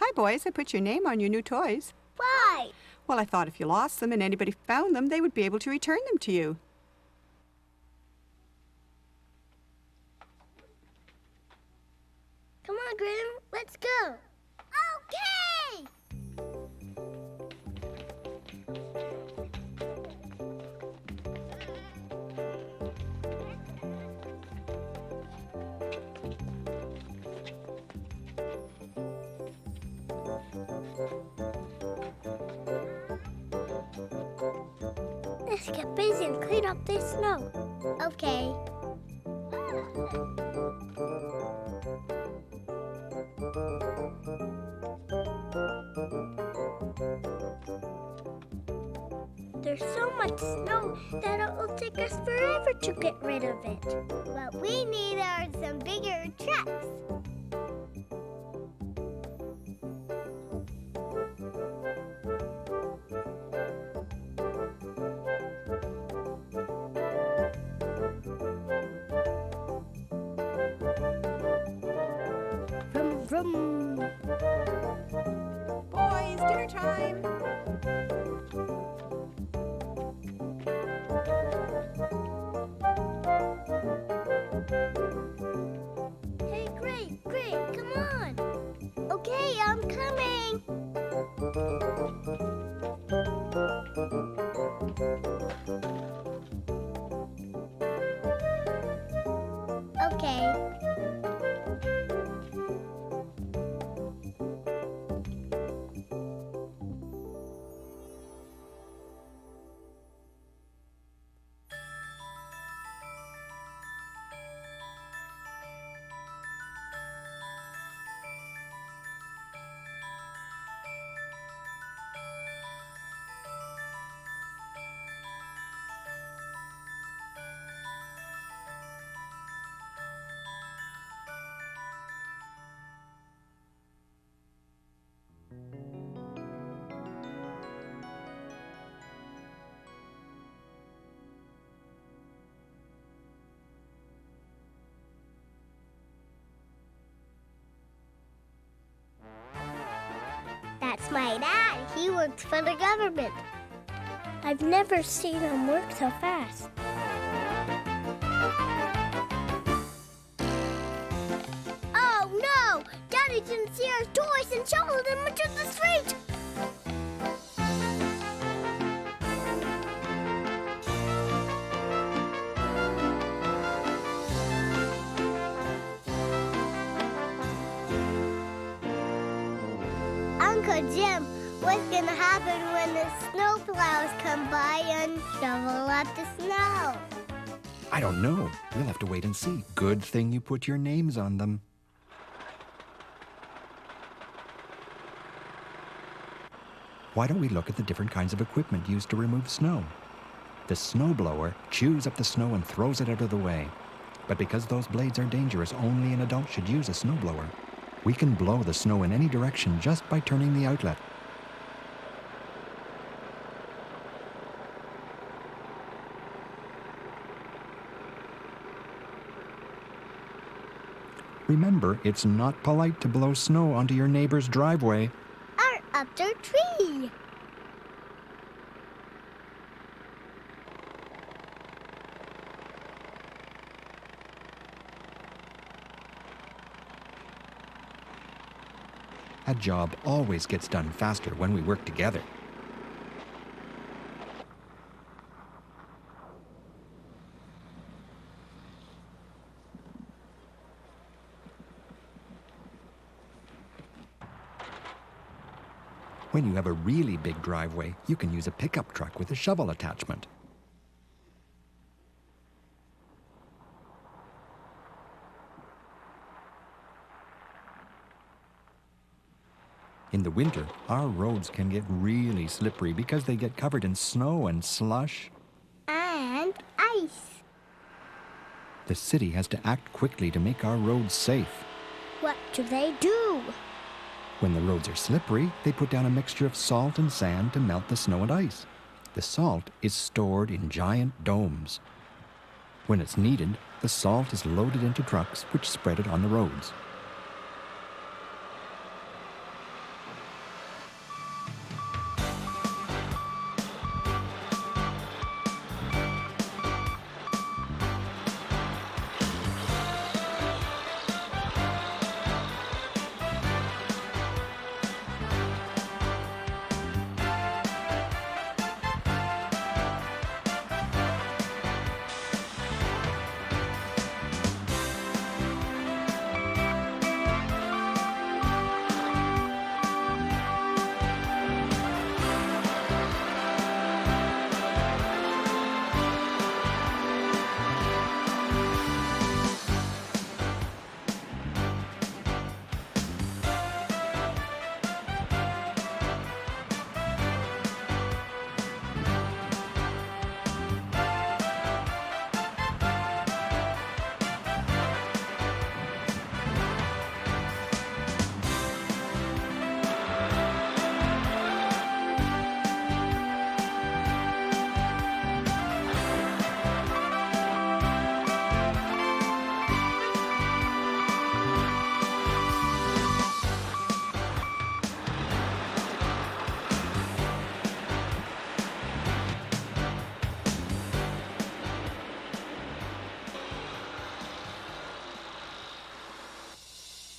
Hi, boys. I put your name on your new toys. Why? Well, I thought if you lost them and anybody found them, they would be able to return them to you. Come on, Grim. Let's go. Okay! Let's get busy and clean up this snow. Okay. There's so much snow that it will take us forever to get rid of it. What we need are some bigger trucks. Vroom, vroom. Boys, dinner time. Hey, great, come on. Okay, I'm coming. Okay. That's my dad. He works for the government. I've never seen him work so fast. Oh no! Daddy didn't see our toys and shoveled them into the street! Uncle Jim, what's gonna happen when the snow plows come by and shovel up the snow? I don't know. We'll have to wait and see. Good thing you put your names on them. Why don't we look at the different kinds of equipment used to remove snow? The snowblower chews up the snow and throws it out of the way. But because those blades are dangerous, only an adult should use a snowblower. We can blow the snow in any direction just by turning the outlet. Remember, it's not polite to blow snow onto your neighbor's driveway. Or up their tree. A job always gets done faster when we work together. When you have a really big driveway, you can use a pickup truck with a shovel attachment. In the winter, our roads can get really slippery because they get covered in snow and slush. And ice. The city has to act quickly to make our roads safe. What do they do? When the roads are slippery, they put down a mixture of salt and sand to melt the snow and ice. The salt is stored in giant domes. When it's needed, the salt is loaded into trucks which spread it on the roads.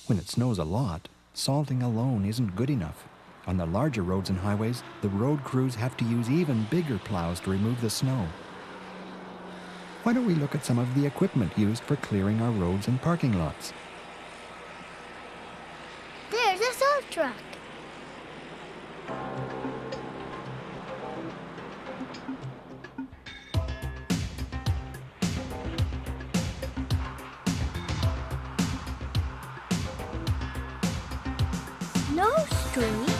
When it snows a lot, salting alone isn't good enough. On the larger roads and highways, the road crews have to use even bigger plows to remove the snow. Why don't we look at some of the equipment used for clearing our roads and parking lots? There's a salt truck. Snow Street?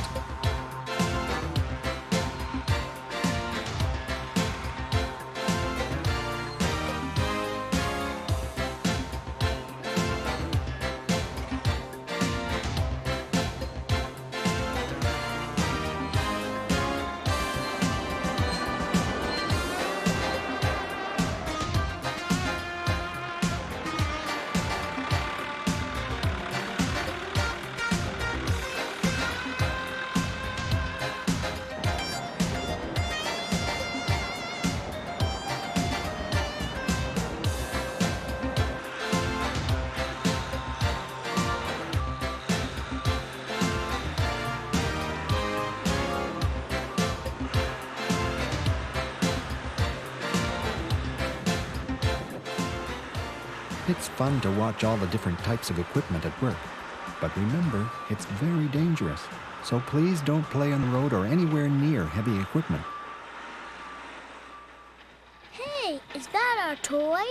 It's fun to watch all the different types of equipment at work. But remember, it's very dangerous. So please don't play on the road or anywhere near heavy equipment. Hey, is that our toy?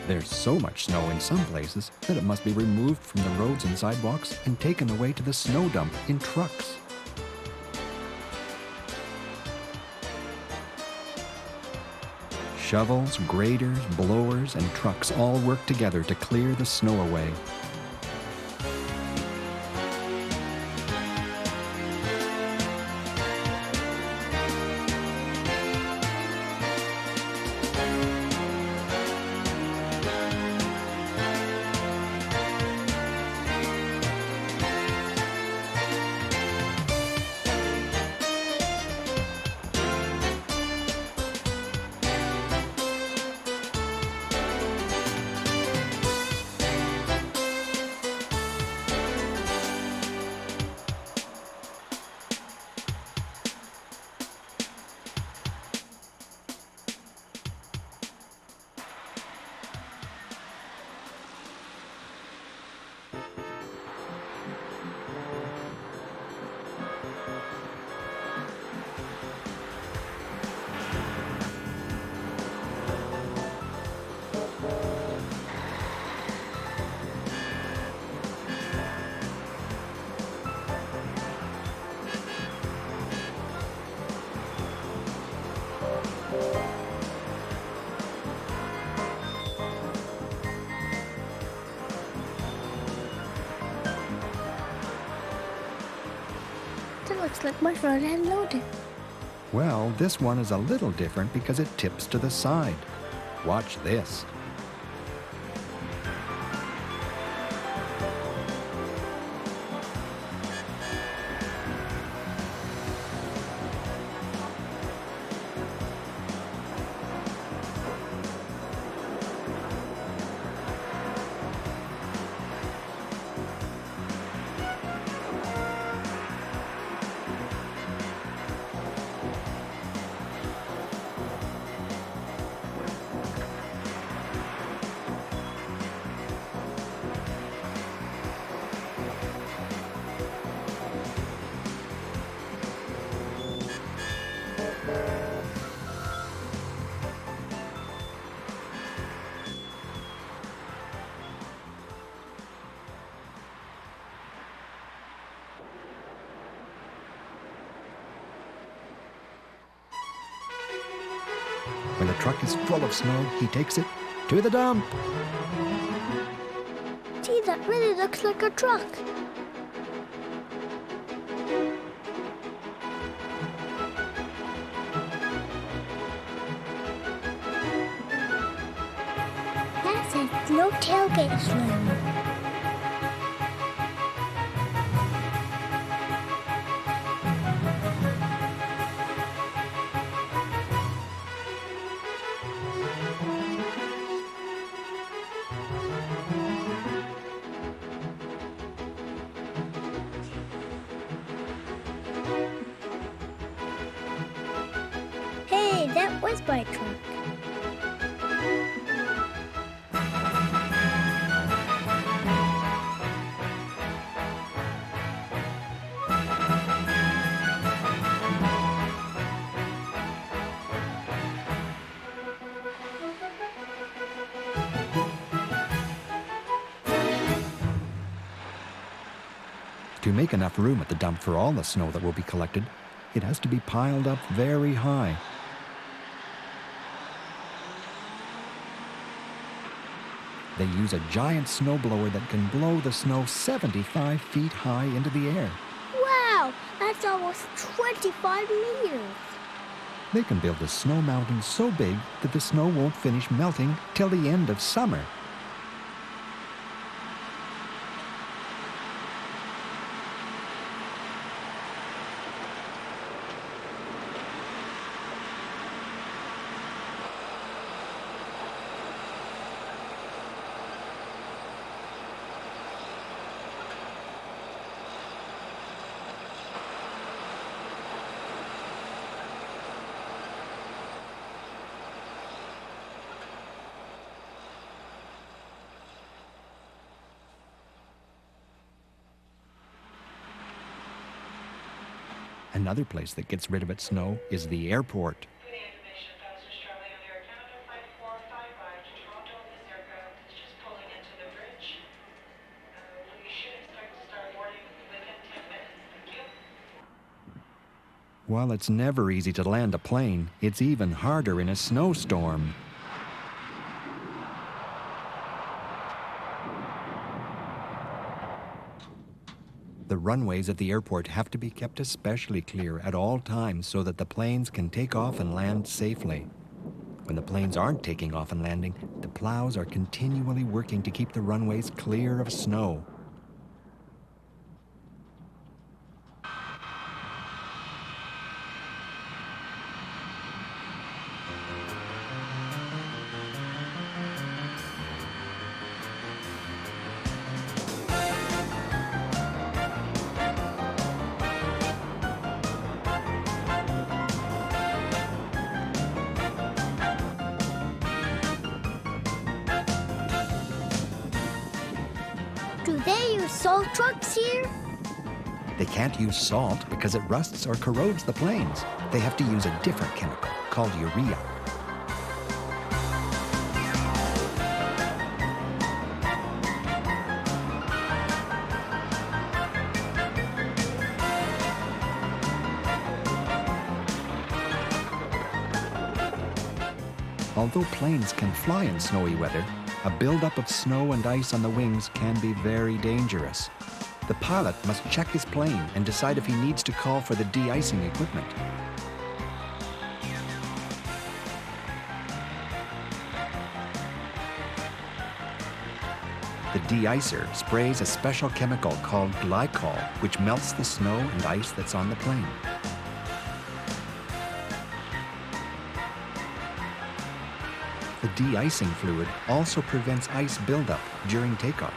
There's so much snow in some places that it must be removed from the roads and sidewalks and taken away to the snow dump in trucks. Shovels, graders, blowers, and trucks all work together to clear the snow away. That looks like my front end loaded. Well, this one is a little different because it tips to the side. Watch this. When the truck is full of snow, he takes it to the dump. Gee, that really looks like a truck. That says no tailgate slim. that was my truck. To make enough room at the dump for all the snow that will be collected, it has to be piled up very high. They use a giant snowblower that can blow the snow 75 feet high into the air. Wow, that's almost 25 meters. They can build a snow mountain so big that the snow won't finish melting till the end of summer. Another place that gets rid of its snow is the airport. For the information, Plows was traveling on Air Canada Flight 455 to Toronto. This aircraft is just pulling into the bridge. We should expect to start boarding within 10 minutes. Thank you. While it's never easy to land a plane, it's even harder in a snowstorm. The runways at the airport have to be kept especially clear at all times so that the planes can take off and land safely. When the planes aren't taking off and landing, the plows are continually working to keep the runways clear of snow. Do they use salt trucks here? They can't use salt because it rusts or corrodes the planes. They have to use a different chemical called urea. Although planes can fly in snowy weather, a buildup of snow and ice on the wings can be very dangerous. The pilot must check his plane and decide if he needs to call for the de-icing equipment. The de-icer sprays a special chemical called glycol, which melts the snow and ice that's on the plane. The de-icing fluid also prevents ice buildup during takeoff.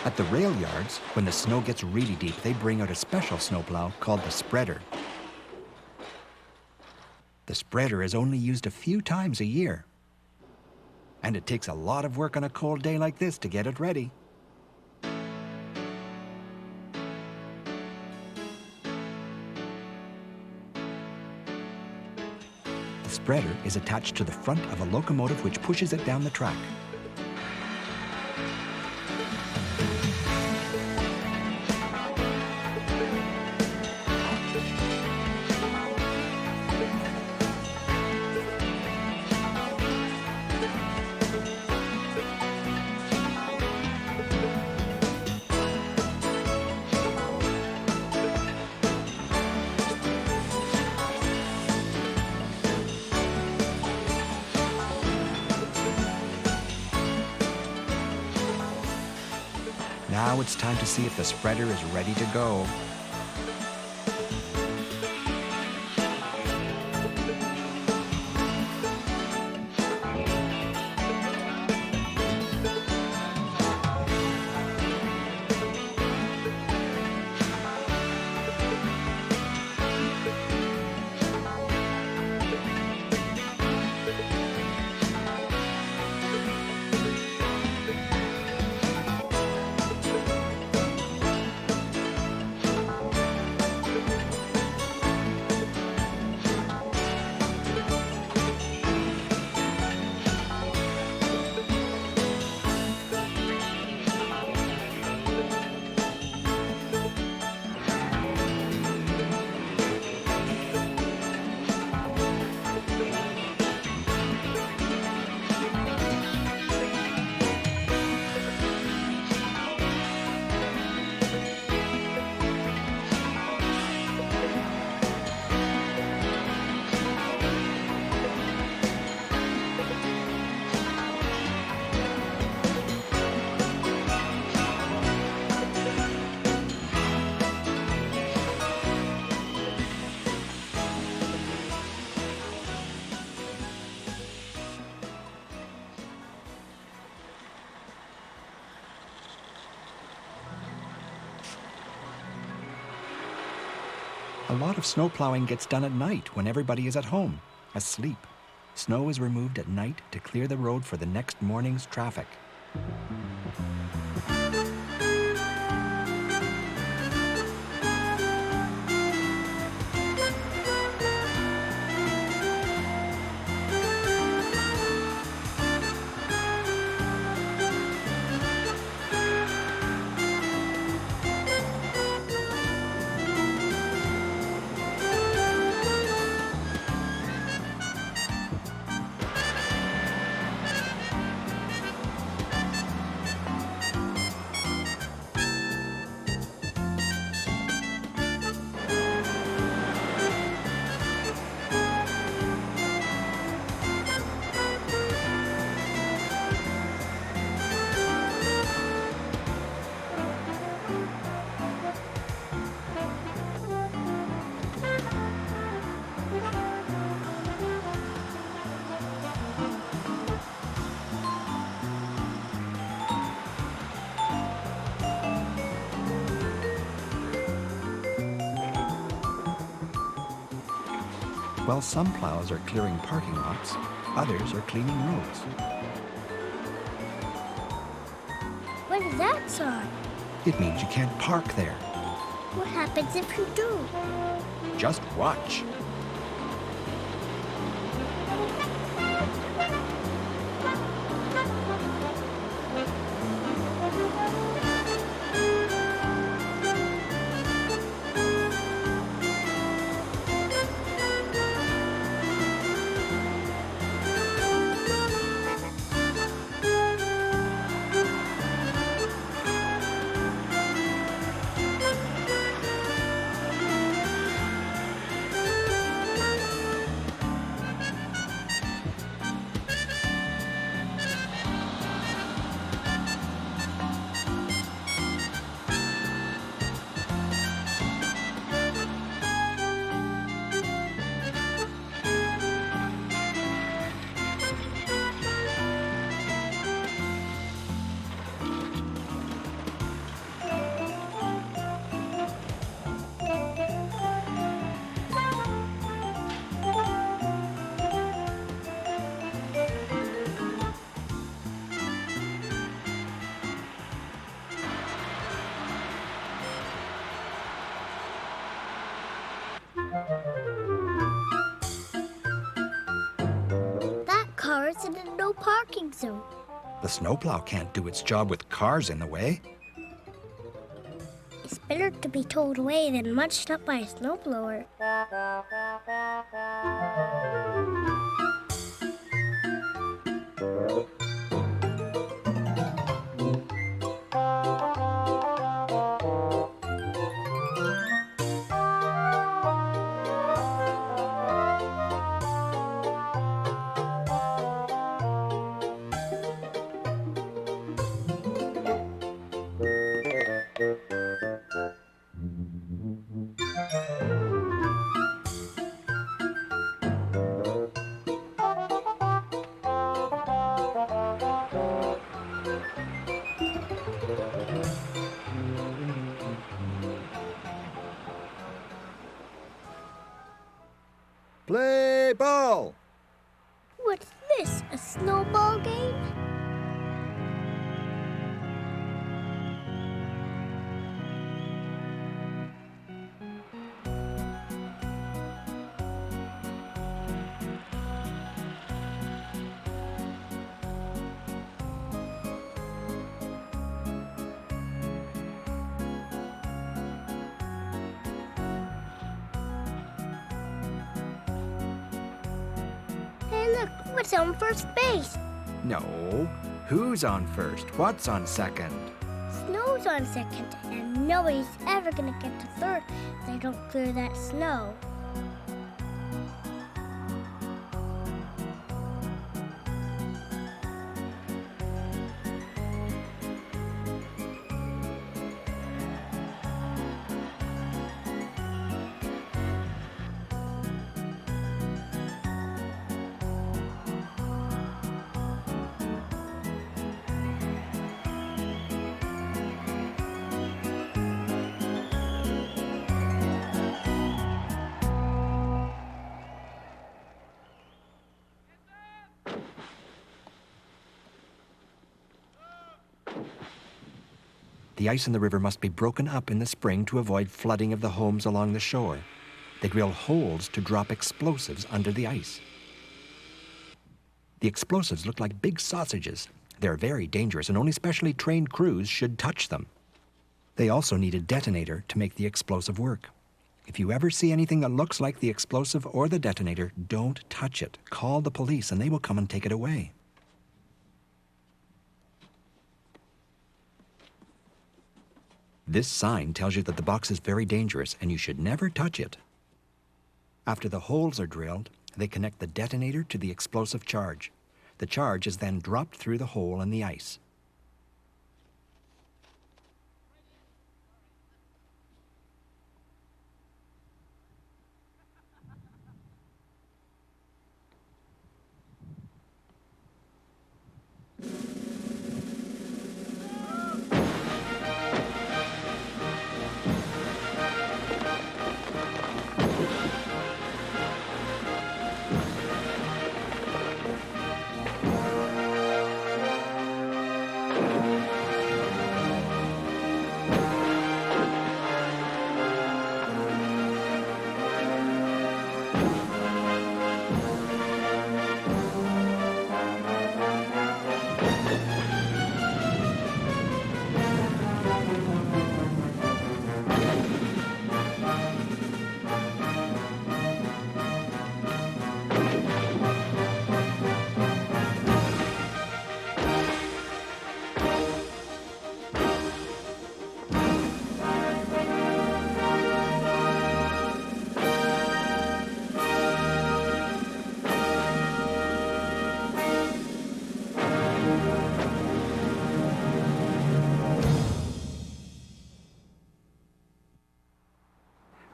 At the rail yards, when the snow gets really deep, they bring out a special snowplow called the spreader. The spreader is only used a few times a year. And it takes a lot of work on a cold day like this to get it ready. The spreader is attached to the front of a locomotive which pushes it down the track. Now it's time to see if the spreader is ready to go. A lot of snow plowing gets done at night when everybody is at home, asleep. Snow is removed at night to clear the road for the next morning's traffic. While some plows are clearing parking lots, others are cleaning roads. What is that sign? It means you can't park there. What happens if you do? Just watch. That car is in a no parking zone. The snowplow can't do its job with cars in the way. It's better to be towed away than munched up by a snowblower. Play ball! What's this, a snowball game? Hey, look, what's on first base? No. Who's on first? What's on second? Snow's on second, and nobody's ever gonna get to third if they don't clear that snow. The ice in the river must be broken up in the spring to avoid flooding of the homes along the shore. They drill holes to drop explosives under the ice. The explosives look like big sausages. They're very dangerous, and only specially trained crews should touch them. They also need a detonator to make the explosive work. If you ever see anything that looks like the explosive or the detonator, don't touch it. Call the police and they will come and take it away. This sign tells you that the box is very dangerous and you should never touch it. After the holes are drilled, they connect the detonator to the explosive charge. The charge is then dropped through the hole in the ice.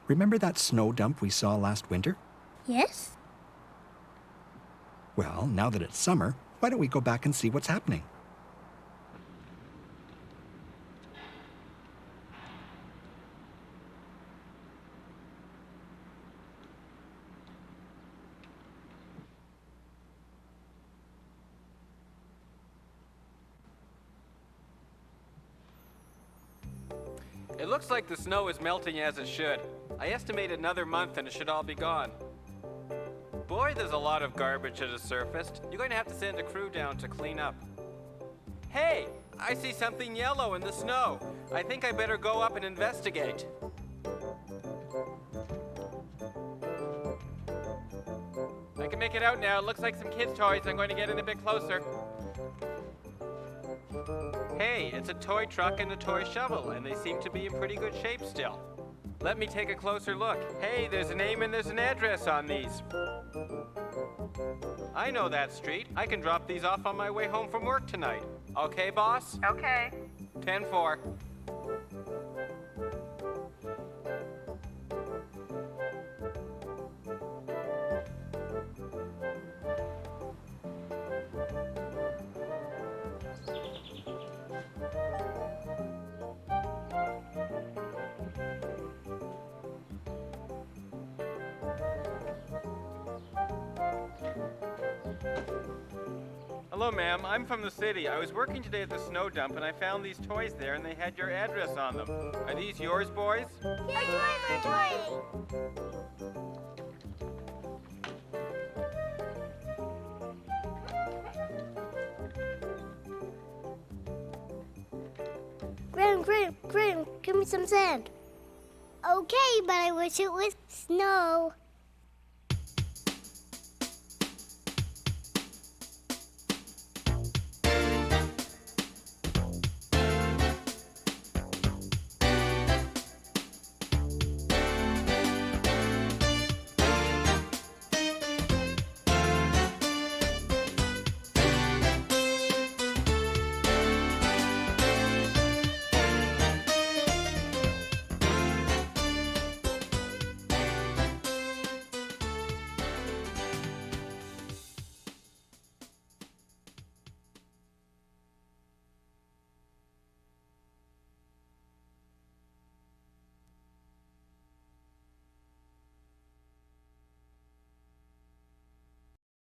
Remember that snow dump we saw last winter? Yes? Well, now that it's summer, why don't we go back and see what's happening? It looks like the snow is melting as it should. I estimate another month and it should all be gone. Boy, there's a lot of garbage that has surfaced. You're going to have to send a crew down to clean up. Hey, I see something yellow in the snow. I think I better go up and investigate. I can make it out now. It looks like some kids' toys. I'm going to get in a bit closer. Hey, it's a toy truck and a toy shovel, and they seem to be in pretty good shape still. Let me take a closer look. Hey, there's a name and there's an address on these. I know that street. I can drop these off on my way home from work tonight. Okay, boss? Okay. 10-4. Hello, ma'am. I'm from the city. I was working today at the snow dump and I found these toys there and they had your address on them. Are these yours, boys? Our toys! Graham, give me some sand. Okay, but I wish it was snow.